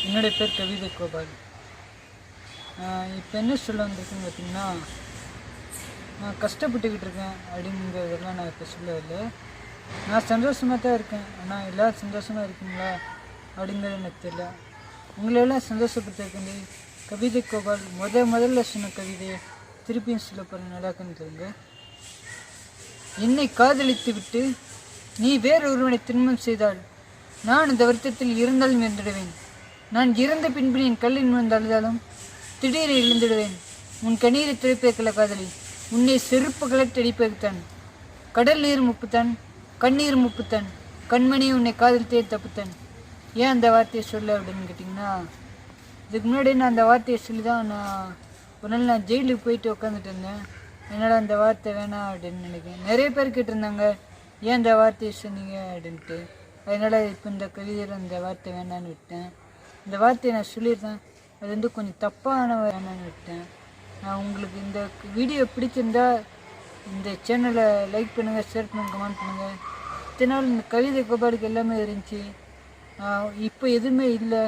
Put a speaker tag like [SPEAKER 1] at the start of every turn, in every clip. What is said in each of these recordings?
[SPEAKER 1] என்னுடைய பேர் கவிதை கோபால். இப்போ என்ன சொல்ல வந்திருக்குன்னு பார்த்தீங்கன்னா, நான் கஷ்டப்பட்டுக்கிட்டு இருக்கேன் அப்படிங்கிறதெல்லாம் நான் இப்போ சொல்லவில்லை. நான் சந்தோஷமாக தான் இருக்கேன். ஆனால் எல்லோரும் சந்தோஷமாக இருக்கீங்களா அப்படிங்கிறது எனக்கு தெரியல. உங்களெல்லாம் சந்தோஷப்படுத்திருக்கேன். கவிதை கோபால் முதல்ல சொன்ன கவிதையை திருப்பியும் சொல்ல போகிற நல்லாக்குன்னு சொல்லுங்க. என்னை காதலித்து விட்டு நீ வேறு ஒருவனை திருமணம் செய்தால் நான் இந்த வருத்தத்தில் இருந்தாலும் இருந்துடுவேன். நான் இறந்த பின்பு என் கல்லின் முன் அழுதாலும் திடீரென எழுந்துடுவேன். உன் கண்ணீரை துடைப்பேற்கல காதலி, உன்னை செருப்பு கலட்டி அடிப்பேற்தான். கடல் நீர் முப்புத்தான், கண்ணீர் முப்புத்தான், கண்மணி உன்னை காதலித்தே தப்புத்தான். ஏன் அந்த வார்த்தையை சொல்ல அப்படின்னு கேட்டிங்கன்னா, இதுக்கு முன்னாடி நான் அந்த வார்த்தையை சொல்லி தான் ஒரு நாள் நான் ஜெயிலுக்கு போயிட்டு உட்காந்துட்டு இருந்தேன். என்னால் அந்த வார்த்தை வேணாம் அப்படின்னு நினைக்கிறேன். நிறைய பேர் கேட்டிருந்தாங்க ஏன் அந்த வார்த்தையை சொன்னீங்க அப்படின்ட்டு. அதனால் இப்போ இந்த கவிதையில் அந்த வார்த்தை வேணான்னு விட்டேன். இந்த வார்த்தையை நான் சொல்லியிருந்தேன், அது கொஞ்சம் தப்பான வேணான்னு விட்டேன். நான் உங்களுக்கு இந்த வீடியோ பிடிச்சிருந்தா இந்த சேனலை லைக் பண்ணுங்கள், ஷேர் பண்ணுங்கள், கமெண்ட் பண்ணுங்கள். இத்தனை நாள் இந்த கவிதை கோபாலுக்கு எல்லாமே இருந்துச்சு, இப்போ எதுவுமே இல்லை.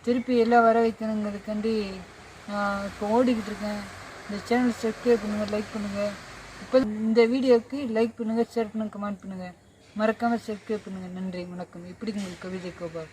[SPEAKER 1] திருப்பி எல்லாம் வர வைக்கணுங்கிறதுக்காண்டி நான் இப்போ ஓடிக்கிட்டு இருக்கேன். இந்த சேனல் சப்ஸ்கிரைப் பண்ணுங்கள், லைக் பண்ணுங்கள். இப்போ இந்த வீடியோவுக்கு லைக் பண்ணுங்கள், ஷேர் பண்ணுங்கள், கமெண்ட் பண்ணுங்கள். மறக்காமல் சப்ஸ்கிரைப் பண்ணுங்கள். நன்றி, வணக்கம். இப்படி உங்கள் கவிதை கோபால்.